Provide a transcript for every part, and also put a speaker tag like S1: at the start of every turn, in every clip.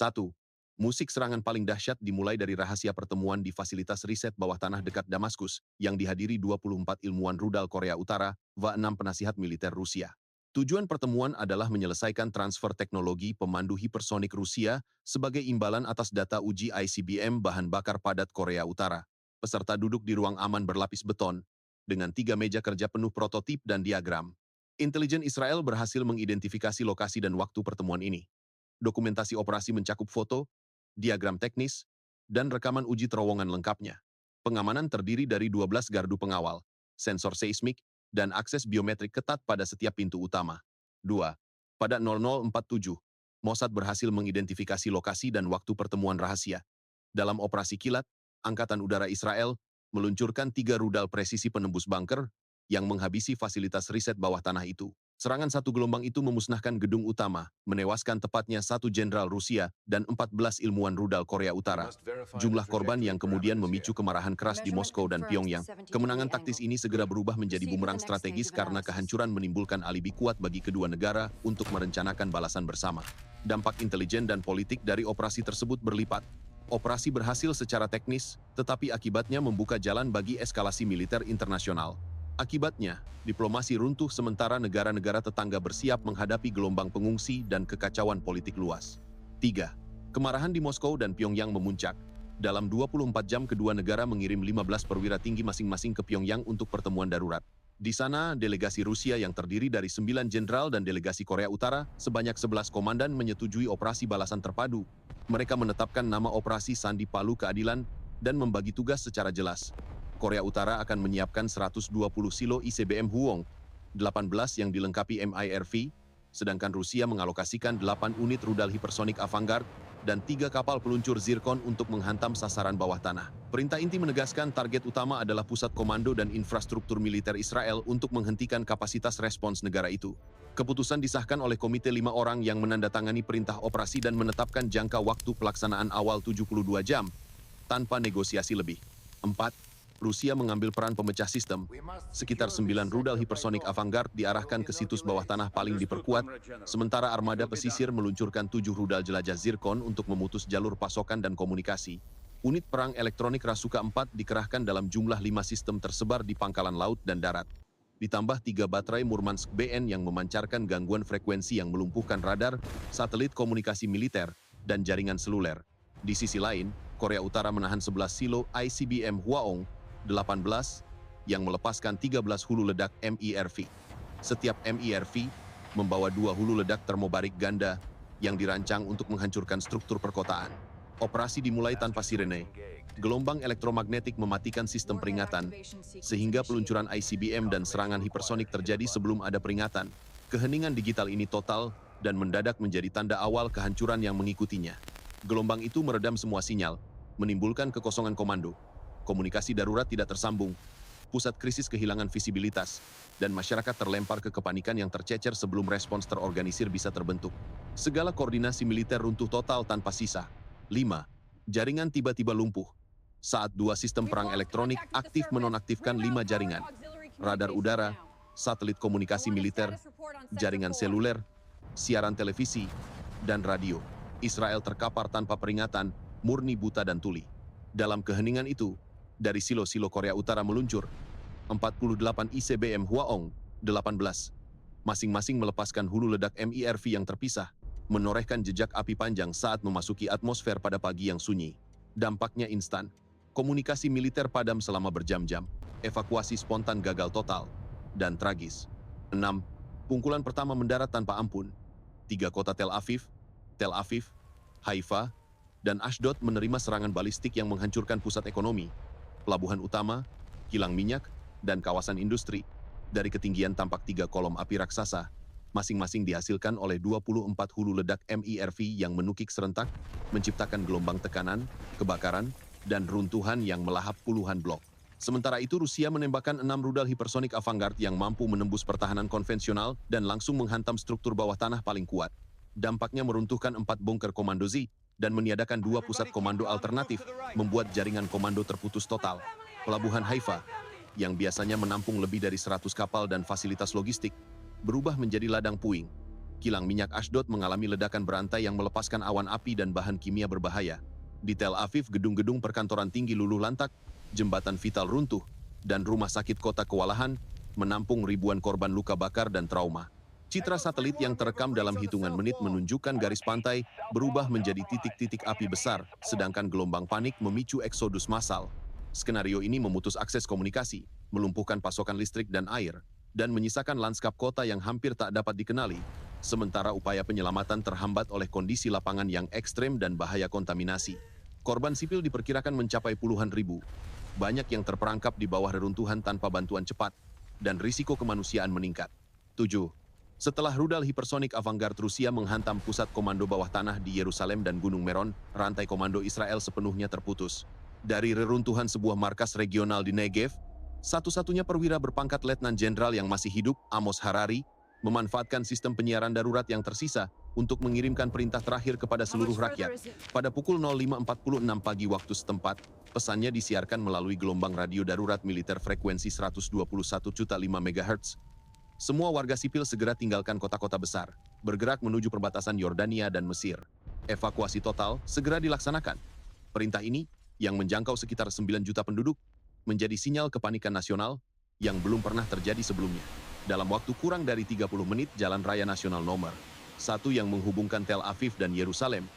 S1: 1. Musik serangan paling dahsyat dimulai dari rahasia pertemuan di fasilitas riset bawah tanah dekat Damaskus, yang dihadiri 24 ilmuwan rudal Korea Utara, va-6 penasihat militer Rusia. Tujuan pertemuan adalah menyelesaikan transfer teknologi pemandu hipersonik Rusia sebagai imbalan atas data uji ICBM bahan bakar padat Korea Utara. Peserta duduk di ruang aman berlapis beton, dengan 3 meja kerja penuh prototip dan diagram. Intelijen Israel berhasil mengidentifikasi lokasi dan waktu pertemuan ini. Dokumentasi operasi mencakup foto, diagram teknis, dan rekaman uji terowongan lengkapnya. Pengamanan terdiri dari 12 gardu pengawal, sensor seismik, dan akses biometrik ketat pada setiap pintu utama. 2. Pada 0047, Mossad berhasil mengidentifikasi lokasi dan waktu pertemuan rahasia. Dalam operasi kilat, Angkatan Udara Israel meluncurkan 3 rudal presisi penembus bunker yang menghabisi fasilitas riset bawah tanah itu. Serangan satu gelombang itu memusnahkan gedung utama, menewaskan tepatnya 1 jenderal Rusia dan 14 ilmuwan rudal Korea Utara. Jumlah korban yang kemudian memicu kemarahan keras di Moskow dan Pyongyang. Kemenangan taktis ini segera berubah menjadi bumerang strategis karena kehancuran menimbulkan alibi kuat bagi kedua negara untuk merencanakan balasan bersama. Dampak intelijen dan politik dari operasi tersebut berlipat. Operasi berhasil secara teknis, tetapi akibatnya membuka jalan bagi eskalasi militer internasional. Akibatnya, diplomasi runtuh sementara negara-negara tetangga bersiap menghadapi gelombang pengungsi dan kekacauan politik luas. 3. Kemarahan di Moskow dan Pyongyang memuncak. Dalam 24 jam kedua negara mengirim 15 perwira tinggi masing-masing ke Pyongyang untuk pertemuan darurat. Di sana, delegasi Rusia yang terdiri dari 9 jenderal dan delegasi Korea Utara, sebanyak 11 komandan menyetujui operasi balasan terpadu. Mereka menetapkan nama operasi Sandi Palu Keadilan dan membagi tugas secara jelas. Korea Utara akan menyiapkan 120 silo ICBM Hwasong 18 yang dilengkapi MIRV, sedangkan Rusia mengalokasikan 8 unit rudal hipersonik Avangard dan 3 kapal peluncur Zircon untuk menghantam sasaran bawah tanah. Perintah inti menegaskan target utama adalah pusat komando dan infrastruktur militer Israel untuk menghentikan kapasitas respons negara itu. Keputusan disahkan oleh Komite 5 orang yang menandatangani perintah operasi dan menetapkan jangka waktu pelaksanaan awal 72 jam, tanpa negosiasi lebih. 4. Rusia mengambil peran pemecah sistem. Sekitar 9 rudal hipersonik Avangard diarahkan ke situs bawah tanah paling diperkuat, sementara armada pesisir meluncurkan 7 rudal jelajah Zircon untuk memutus jalur pasokan dan komunikasi. Unit perang elektronik Rasuka 4 dikerahkan dalam jumlah 5 sistem tersebar di pangkalan laut dan darat. Ditambah 3 baterai Murmansk BN yang memancarkan gangguan frekuensi yang melumpuhkan radar, satelit komunikasi militer, dan jaringan seluler. Di sisi lain, Korea Utara menahan 11 silo ICBM Hwasong 18 yang melepaskan 13 hulu ledak MIRV. Setiap MIRV membawa 2 hulu ledak termobarik ganda yang dirancang untuk menghancurkan struktur perkotaan. Operasi dimulai tanpa sirene. Gelombang elektromagnetik mematikan sistem peringatan, sehingga peluncuran ICBM dan serangan hipersonik terjadi sebelum ada peringatan. Keheningan digital ini total dan mendadak menjadi tanda awal kehancuran yang mengikutinya. Gelombang itu meredam semua sinyal, menimbulkan kekosongan komando. Komunikasi darurat tidak tersambung, pusat krisis kehilangan visibilitas, dan masyarakat terlempar ke kepanikan yang tercecer sebelum respons terorganisir bisa terbentuk. Segala koordinasi militer runtuh total tanpa sisa. 5. Jaringan tiba-tiba lumpuh. Saat 2 sistem perang elektronik aktif menonaktifkan 5 jaringan. Radar udara, satelit komunikasi militer, jaringan seluler, siaran televisi, dan radio. Israel terkapar tanpa peringatan, murni buta dan tuli. Dalam keheningan itu, dari silo-silo Korea Utara meluncur 48 ICBM Hwasong 18, masing-masing melepaskan hulu ledak MIRV yang terpisah, menorehkan jejak api panjang saat memasuki atmosfer pada pagi yang sunyi. Dampaknya instan, komunikasi militer padam selama berjam-jam, evakuasi spontan gagal total, dan tragis. 6. Pukulan pertama mendarat tanpa ampun. 3 kota Tel Aviv, Haifa, dan Ashdod menerima serangan balistik yang menghancurkan pusat ekonomi, pelabuhan utama, kilang minyak, dan kawasan industri. Dari ketinggian tampak 3 kolom api raksasa, masing-masing dihasilkan oleh 24 hulu ledak MIRV yang menukik serentak, menciptakan gelombang tekanan, kebakaran, dan runtuhan yang melahap puluhan blok. Sementara itu Rusia menembakkan 6 rudal hipersonik Avangard yang mampu menembus pertahanan konvensional dan langsung menghantam struktur bawah tanah paling kuat. Dampaknya meruntuhkan 4 bunker komando Z, dan meniadakan 2 pusat komando alternatif, membuat jaringan komando terputus total. Pelabuhan Haifa, yang biasanya menampung lebih dari 100 kapal dan fasilitas logistik, berubah menjadi ladang puing. Kilang minyak Ashdod mengalami ledakan berantai yang melepaskan awan api dan bahan kimia berbahaya. Di Tel Aviv, gedung-gedung perkantoran tinggi luluh lantak, jembatan vital runtuh, dan rumah sakit kota kewalahan menampung ribuan korban luka bakar dan trauma. Citra satelit yang terekam dalam hitungan menit menunjukkan garis pantai berubah menjadi titik-titik api besar, sedangkan gelombang panik memicu eksodus massal. Skenario ini memutus akses komunikasi, melumpuhkan pasokan listrik dan air, dan menyisakan lanskap kota yang hampir tak dapat dikenali, sementara upaya penyelamatan terhambat oleh kondisi lapangan yang ekstrem dan bahaya kontaminasi. Korban sipil diperkirakan mencapai puluhan ribu. Banyak yang terperangkap di bawah reruntuhan tanpa bantuan cepat, dan risiko kemanusiaan meningkat. 7. Setelah rudal hipersonik avantgard Rusia menghantam pusat komando bawah tanah di Yerusalem dan Gunung Meron, rantai komando Israel sepenuhnya terputus. Dari reruntuhan sebuah markas regional di Negev, satu-satunya perwira berpangkat letnan jenderal yang masih hidup, Amos Harari, memanfaatkan sistem penyiaran darurat yang tersisa untuk mengirimkan perintah terakhir kepada seluruh rakyat. Pada pukul 05.46 pagi waktu setempat, pesannya disiarkan melalui gelombang radio darurat militer frekuensi 121,5 MHz. Semua warga sipil segera tinggalkan kota-kota besar, bergerak menuju perbatasan Yordania dan Mesir. Evakuasi total segera dilaksanakan. Perintah ini, yang menjangkau sekitar 9 juta penduduk, menjadi sinyal kepanikan nasional yang belum pernah terjadi sebelumnya. Dalam waktu kurang dari 30 menit, Jalan Raya Nasional nomor 1 yang menghubungkan Tel Aviv dan Yerusalem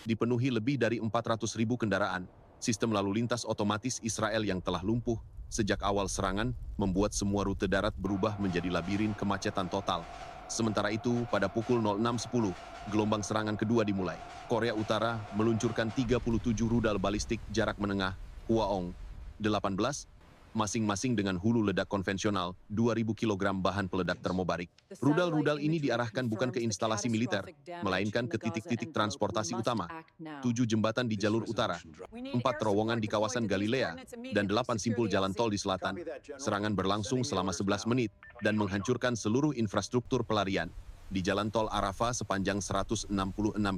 S1: dipenuhi lebih dari 400.000 kendaraan. Sistem lalu lintas otomatis Israel yang telah lumpuh sejak awal serangan membuat semua rute darat berubah menjadi labirin kemacetan total. Sementara itu, pada pukul 06.10, gelombang serangan kedua dimulai. Korea Utara meluncurkan 37 rudal balistik jarak menengah Hwasong 18, masing-masing dengan hulu ledak konvensional, 2.000 kg bahan peledak termobarik. Rudal-rudal ini diarahkan bukan ke instalasi militer, melainkan ke titik-titik transportasi utama. 7 jembatan di jalur utara, 4 terowongan di kawasan Galilea, dan 8 simpul jalan tol di selatan. Serangan berlangsung selama 11 menit dan menghancurkan seluruh infrastruktur pelarian. Di jalan tol Arafah sepanjang 166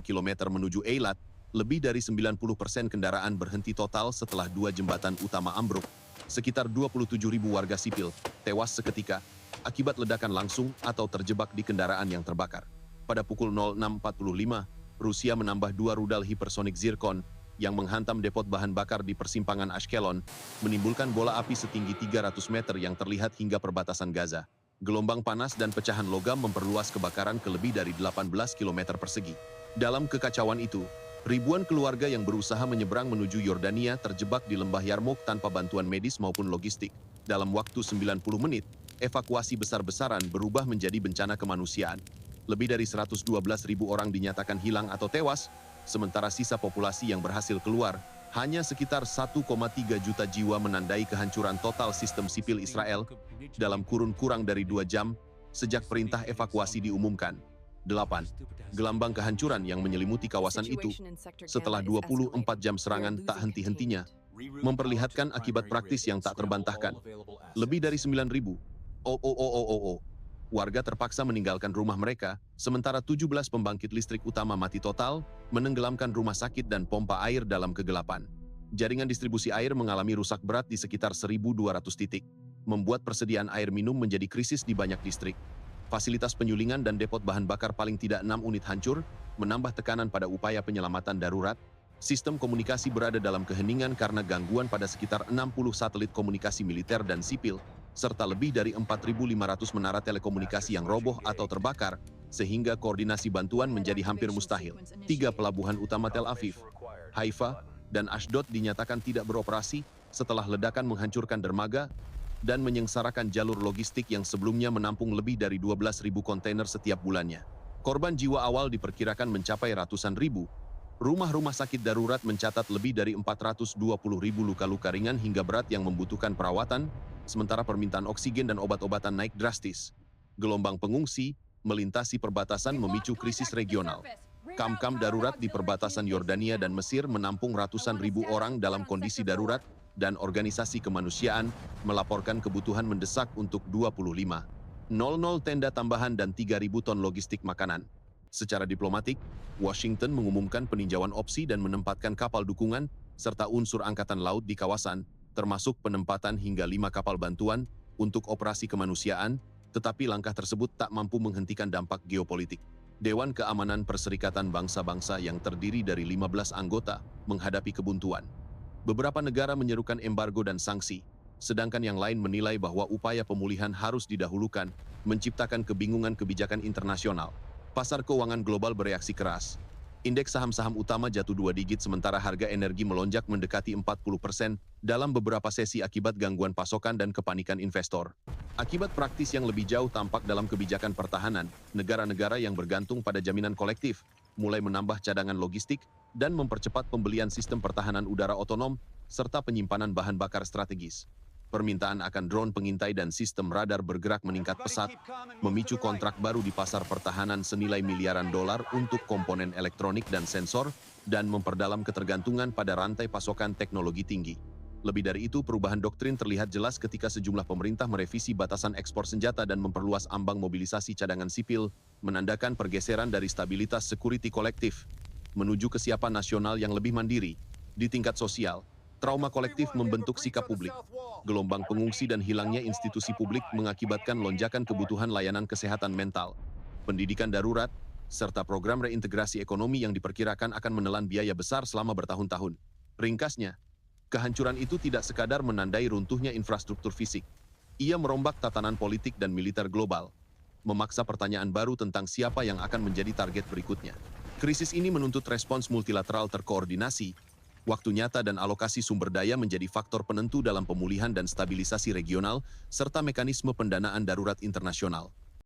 S1: km menuju Eilat, lebih dari 90% kendaraan berhenti total setelah 2 jembatan utama ambruk. Sekitar 27.000 warga sipil tewas seketika akibat ledakan langsung atau terjebak di kendaraan yang terbakar. Pada pukul 06.45, Rusia menambah 2 rudal hipersonik Zircon yang menghantam depot bahan bakar di persimpangan Ashkelon, menimbulkan bola api setinggi 300 meter yang terlihat hingga perbatasan Gaza. Gelombang panas dan pecahan logam memperluas kebakaran ke lebih dari 18 km persegi. Dalam kekacauan itu, ribuan keluarga yang berusaha menyeberang menuju Yordania terjebak di lembah Yarmouk tanpa bantuan medis maupun logistik. Dalam waktu 90 menit, evakuasi besar-besaran berubah menjadi bencana kemanusiaan. Lebih dari 112.000 orang dinyatakan hilang atau tewas, sementara sisa populasi yang berhasil keluar, hanya sekitar 1,3 juta jiwa menandai kehancuran total sistem sipil Israel dalam kurun kurang dari 2 jam sejak perintah evakuasi diumumkan. 8. Gelambang kehancuran yang menyelimuti kawasan itu setelah 24 jam serangan tak henti-hentinya memperlihatkan akibat praktis yang tak terbantahkan. Lebih dari 9.000 warga terpaksa meninggalkan rumah mereka, sementara 17 pembangkit listrik utama mati total, menenggelamkan rumah sakit dan pompa air dalam kegelapan. Jaringan distribusi air mengalami rusak berat di sekitar 1.200 titik, membuat persediaan air minum menjadi krisis di banyak distrik. Fasilitas penyulingan dan depot bahan bakar paling tidak 6 unit hancur, menambah tekanan pada upaya penyelamatan darurat. Sistem komunikasi berada dalam keheningan karena gangguan pada sekitar 60 satelit komunikasi militer dan sipil, serta lebih dari 4.500 menara telekomunikasi yang roboh atau terbakar, sehingga koordinasi bantuan menjadi hampir mustahil. 3 pelabuhan utama Tel Aviv, Haifa, dan Ashdod dinyatakan tidak beroperasi setelah ledakan menghancurkan dermaga dan menyengsarakan jalur logistik yang sebelumnya menampung lebih dari 12.000 kontainer setiap bulannya. Korban jiwa awal diperkirakan mencapai ratusan ribu. Rumah-rumah sakit darurat mencatat lebih dari 420.000 luka-luka ringan hingga berat yang membutuhkan perawatan, sementara permintaan oksigen dan obat-obatan naik drastis. Gelombang pengungsi melintasi perbatasan memicu krisis regional. Kamp-kamp darurat di perbatasan Yordania dan Mesir menampung ratusan ribu orang dalam kondisi darurat, dan organisasi kemanusiaan melaporkan kebutuhan mendesak untuk 25.000 tenda tambahan dan 3.000 ton logistik makanan. Secara diplomatik, Washington mengumumkan peninjauan opsi dan menempatkan kapal dukungan serta unsur angkatan laut di kawasan, termasuk penempatan hingga 5 kapal bantuan untuk operasi kemanusiaan, tetapi langkah tersebut tak mampu menghentikan dampak geopolitik. Dewan Keamanan Perserikatan Bangsa-Bangsa yang terdiri dari 15 anggota menghadapi kebuntuan. Beberapa negara menyerukan embargo dan sanksi, sedangkan yang lain menilai bahwa upaya pemulihan harus didahulukan, menciptakan kebingungan kebijakan internasional. Pasar keuangan global bereaksi keras. Indeks saham-saham utama jatuh 2 digit sementara harga energi melonjak mendekati 40% dalam beberapa sesi akibat gangguan pasokan dan kepanikan investor. Akibat praktis yang lebih jauh tampak dalam kebijakan pertahanan, negara-negara yang bergantung pada jaminan kolektif mulai menambah cadangan logistik dan mempercepat pembelian sistem pertahanan udara otonom serta penyimpanan bahan bakar strategis. Permintaan akan drone pengintai dan sistem radar bergerak meningkat pesat, memicu kontrak baru di pasar pertahanan senilai miliaran dolar untuk komponen elektronik dan sensor, dan memperdalam ketergantungan pada rantai pasokan teknologi tinggi. Lebih dari itu, perubahan doktrin terlihat jelas ketika sejumlah pemerintah merevisi batasan ekspor senjata dan memperluas ambang mobilisasi cadangan sipil, menandakan pergeseran dari stabilitas security kolektif menuju kesiapan nasional yang lebih mandiri. Di tingkat sosial, trauma kolektif membentuk sikap publik. Gelombang pengungsi dan hilangnya institusi publik mengakibatkan lonjakan kebutuhan layanan kesehatan mental, pendidikan darurat, serta program reintegrasi ekonomi yang diperkirakan akan menelan biaya besar selama bertahun-tahun. Ringkasnya, kehancuran itu tidak sekadar menandai runtuhnya infrastruktur fisik. Ia merombak tatanan politik dan militer global, memaksa pertanyaan baru tentang siapa yang akan menjadi target berikutnya. Krisis ini menuntut respons multilateral terkoordinasi. Waktu nyata dan alokasi sumber daya menjadi faktor penentu dalam pemulihan dan stabilisasi regional, serta mekanisme pendanaan darurat internasional.